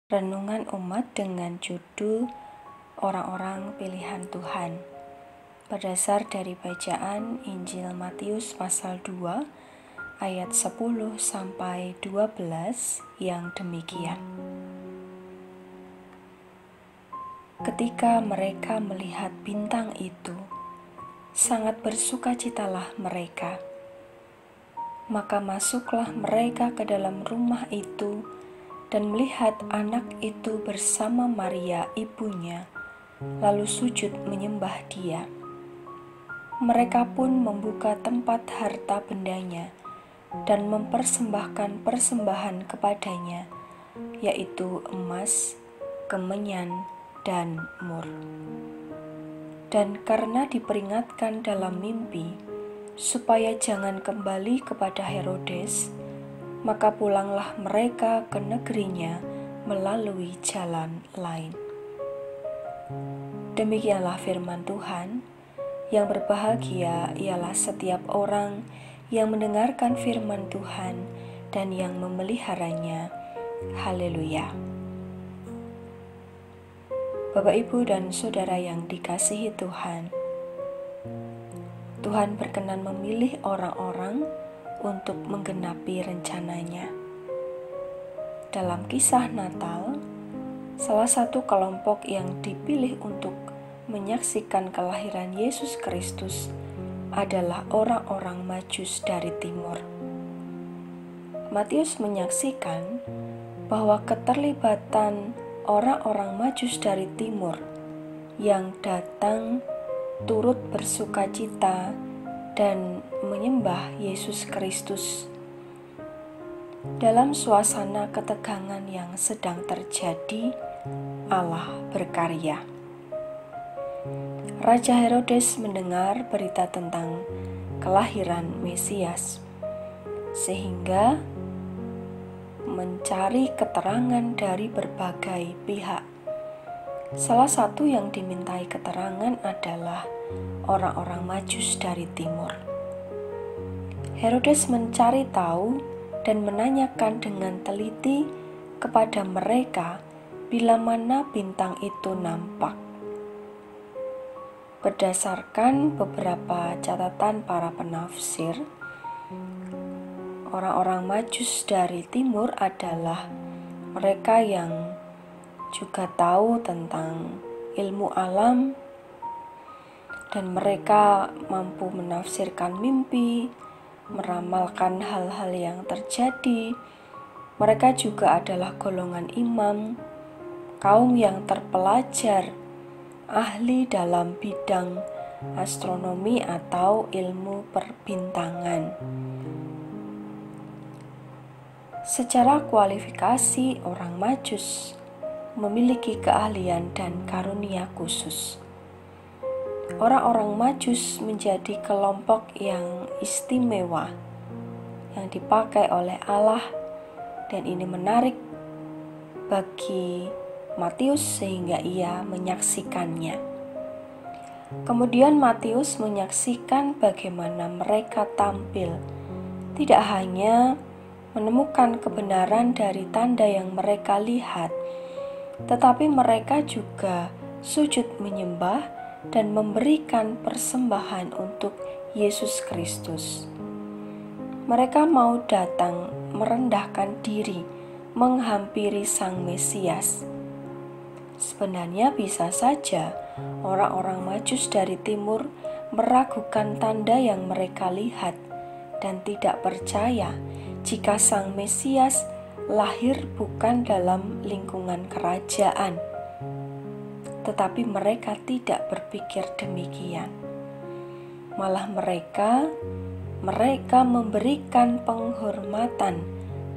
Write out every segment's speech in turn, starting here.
Renungan umat dengan judul Orang-orang Pilihan Tuhan. Berdasar dari bacaan Injil Matius pasal 2 ayat 10 sampai 12 yang demikian. Ketika mereka melihat bintang itu, sangat bersukacitalah mereka. Maka masuklah mereka ke dalam rumah itu dan melihat anak itu bersama Maria ibunya, lalu sujud menyembah dia. Mereka pun membuka tempat harta bendanya dan mempersembahkan persembahan kepadanya, yaitu emas, kemenyan, dan mur. Dan karena diperingatkan dalam mimpi, supaya jangan kembali kepada Herodes, maka pulanglah mereka ke negerinya melalui jalan lain. Demikianlah firman Tuhan. Yang berbahagia ialah setiap orang yang mendengarkan firman Tuhan dan yang memeliharanya. Haleluya. Bapak, Ibu, dan Saudara yang dikasihi Tuhan, Tuhan berkenan memilih orang-orang untuk menggenapi rencananya. Dalam kisah Natal, salah satu kelompok yang dipilih untuk menyaksikan kelahiran Yesus Kristus adalah orang-orang Majus dari timur. Matius menyaksikan bahwa keterlibatan orang-orang Majus dari timur yang datang turut bersukacita dan menyembah Yesus Kristus dalam suasana ketegangan yang sedang terjadi. Allah berkarya. Raja Herodes mendengar berita tentang kelahiran Mesias, sehingga mencari keterangan dari berbagai pihak. Salah satu yang dimintai keterangan adalah orang-orang Majus dari timur. Herodes mencari tahu dan menanyakan dengan teliti kepada mereka bila mana bintang itu nampak. Berdasarkan beberapa catatan para penafsir, orang-orang Majus dari timur adalah mereka yang juga tahu tentang ilmu alam, dan mereka mampu menafsirkan mimpi, meramalkan hal-hal yang terjadi. Mereka juga adalah golongan imam, kaum yang terpelajar, ahli dalam bidang astronomi atau ilmu perbintangan. Secara kualifikasi, orang Majus memiliki keahlian dan karunia khusus. Orang-orang Majus menjadi kelompok yang istimewa yang dipakai oleh Allah, dan ini menarik bagi Matius sehingga ia menyaksikannya. Kemudian Matius menyaksikan bagaimana mereka tampil, tidak hanya menemukan kebenaran dari tanda yang mereka lihat, tetapi mereka juga sujud menyembah dan memberikan persembahan untuk Yesus Kristus. Mereka mau datang merendahkan diri, menghampiri Sang Mesias. Sebenarnya bisa saja orang-orang Majus dari timur meragukan tanda yang mereka lihat dan tidak percaya jika Sang Mesias lahir bukan dalam lingkungan kerajaan. Tetapi mereka tidak berpikir demikian. Malah mereka memberikan penghormatan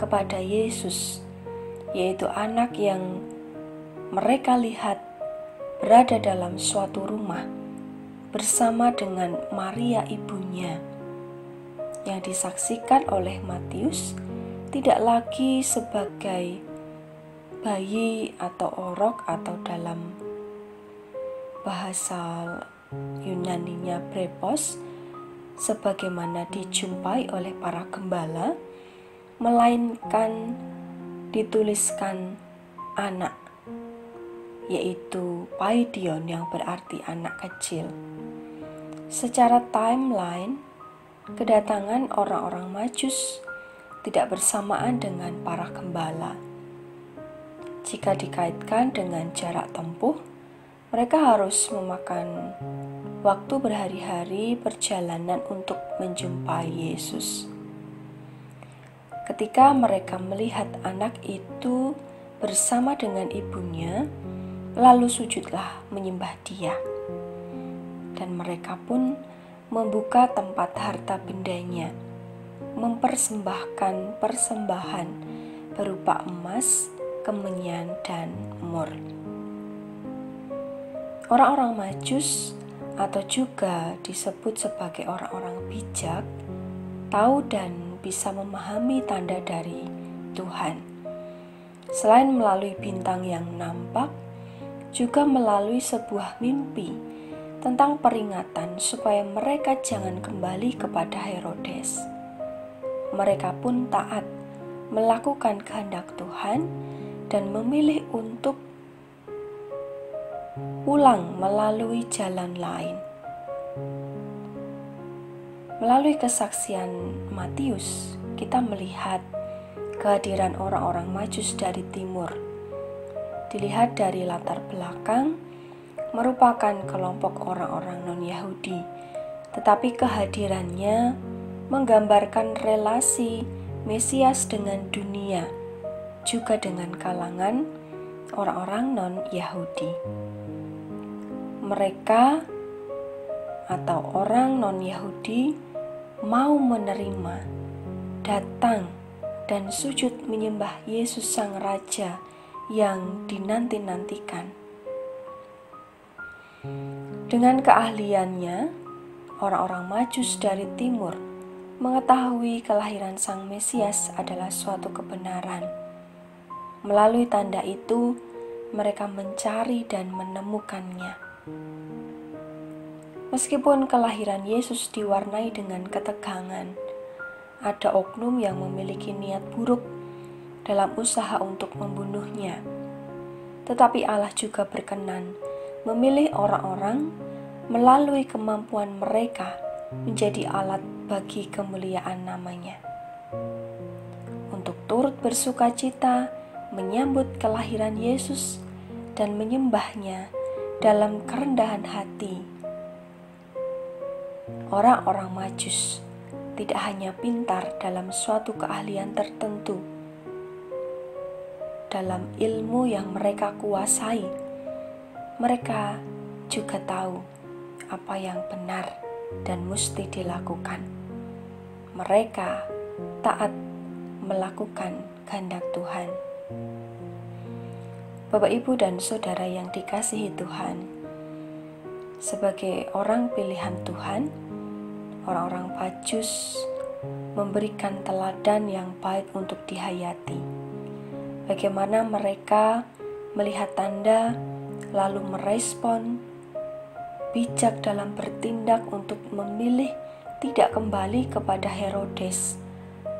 kepada Yesus, yaitu anak yang mereka lihat berada dalam suatu rumah bersama dengan Maria ibunya, yang disaksikan oleh Matius tidak lagi sebagai bayi atau orok, atau dalam bahasa Yunaninya brepos, sebagaimana dijumpai oleh para gembala, melainkan dituliskan anak, yaitu Paidion yang berarti anak kecil. Secara timeline, kedatangan orang-orang Majus tidak bersamaan dengan para gembala. Jika dikaitkan dengan jarak tempuh, mereka harus memakan waktu berhari-hari perjalanan untuk menjumpai Yesus. Ketika mereka melihat anak itu bersama dengan ibunya, lalu sujudlah menyembah Dia. Dan mereka pun membuka tempat harta bendanya, mempersembahkan persembahan berupa emas, kemenyan, dan mur. Orang-orang Majus, atau juga disebut sebagai orang-orang bijak, tahu dan bisa memahami tanda dari Tuhan. Selain melalui bintang yang nampak, juga melalui sebuah mimpi tentang peringatan supaya mereka jangan kembali kepada Herodes. Mereka pun taat melakukan kehendak Tuhan dan memilih untuk pulang melalui jalan lain. Melalui kesaksian Matius, kita melihat kehadiran orang-orang Majus dari timur. Dilihat dari latar belakang, merupakan kelompok orang-orang non-Yahudi, tetapi kehadirannya menggambarkan relasi Mesias dengan dunia, juga dengan kalangan orang-orang non-Yahudi. Mereka atau orang non-Yahudi mau menerima, datang, dan sujud menyembah Yesus Sang Raja yang dinanti-nantikan. Dengan keahliannya, orang-orang Majus dari timur mengetahui kelahiran Sang Mesias adalah suatu kebenaran. Melalui tanda itu, mereka mencari dan menemukannya. Meskipun kelahiran Yesus diwarnai dengan ketegangan, ada oknum yang memiliki niat buruk dalam usaha untuk membunuhnya. Tetapi Allah juga berkenan memilih orang-orang melalui kemampuan mereka menjadi alat bagi kemuliaan namanya. Untuk turut bersukacita menyambut kelahiran Yesus dan menyembahnya dalam kerendahan hati. Orang-orang Majus tidak hanya pintar dalam suatu keahlian tertentu, dalam ilmu yang mereka kuasai, mereka juga tahu apa yang benar dan mesti dilakukan. Mereka taat melakukan kehendak Tuhan. Bapak, Ibu, dan Saudara yang dikasihi Tuhan, sebagai orang pilihan Tuhan, orang-orang Majus memberikan teladan yang baik untuk dihayati. Bagaimana mereka melihat tanda lalu merespon, bijak dalam bertindak untuk memilih tidak kembali kepada Herodes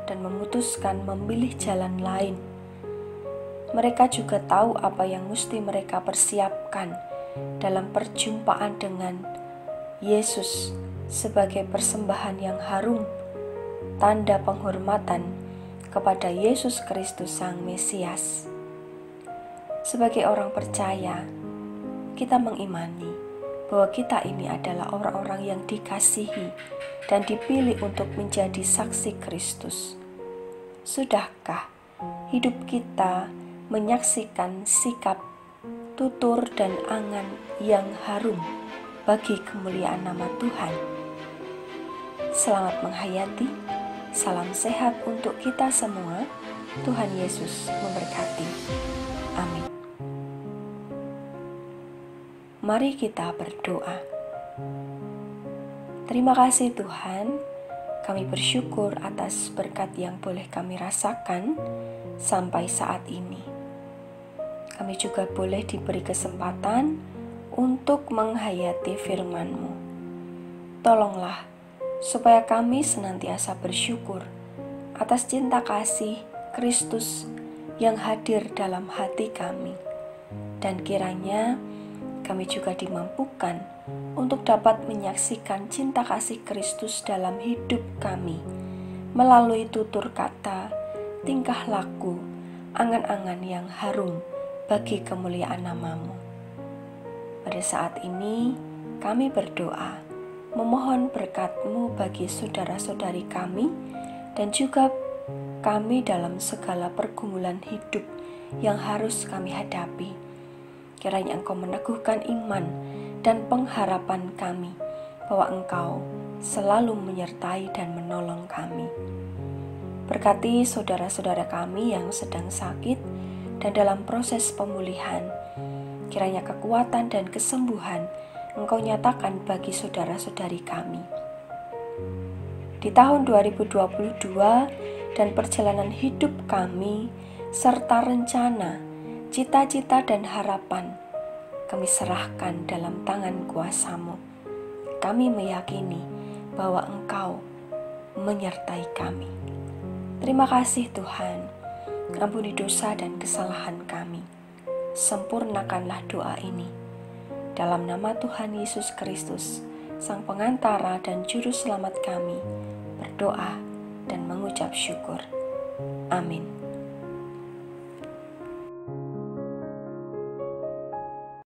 dan memutuskan memilih jalan lain. Mereka juga tahu apa yang mesti mereka persiapkan dalam perjumpaan dengan Yesus sebagai persembahan yang harum, tanda penghormatan kepada Yesus Kristus Sang Mesias. Sebagai orang percaya, kita mengimani bahwa kita ini adalah orang-orang yang dikasihi dan dipilih untuk menjadi saksi Kristus. Sudahkah hidup kita menyaksikan sikap, tutur, dan angan yang harum bagi kemuliaan nama Tuhan? Selamat menghayati, salam sehat untuk kita semua. Tuhan Yesus memberkati. Amin. Mari kita berdoa. Terima kasih Tuhan, kami bersyukur atas berkat yang boleh kami rasakan sampai saat ini. Kami juga boleh diberi kesempatan untuk menghayati firman-Mu. Tolonglah supaya kami senantiasa bersyukur atas cinta kasih Kristus yang hadir dalam hati kami. Dan kiranya kami juga dimampukan untuk dapat menyaksikan cinta kasih Kristus dalam hidup kami melalui tutur kata, tingkah laku, angan-angan yang harum bagi kemuliaan nama-Mu. Pada saat ini kami berdoa memohon berkat-Mu bagi saudara-saudari kami dan juga kami dalam segala pergumulan hidup yang harus kami hadapi. Kiranya Engkau meneguhkan iman dan pengharapan kami bahwa Engkau selalu menyertai dan menolong kami. Berkati saudara-saudara kami yang sedang sakit dan dalam proses pemulihan. Kiranya kekuatan dan kesembuhan Engkau nyatakan bagi saudara-saudari kami. Di tahun 2022 dan perjalanan hidup kami serta rencana, cita-cita dan harapan kami serahkan dalam tangan kuasa-Mu. Kami meyakini bahwa Engkau menyertai kami. Terima kasih Tuhan, ampuni dosa dan kesalahan kami. Sempurnakanlah doa ini. Dalam nama Tuhan Yesus Kristus, Sang Pengantara dan Juru Selamat kami, berdoa dan mengucap syukur. Amin.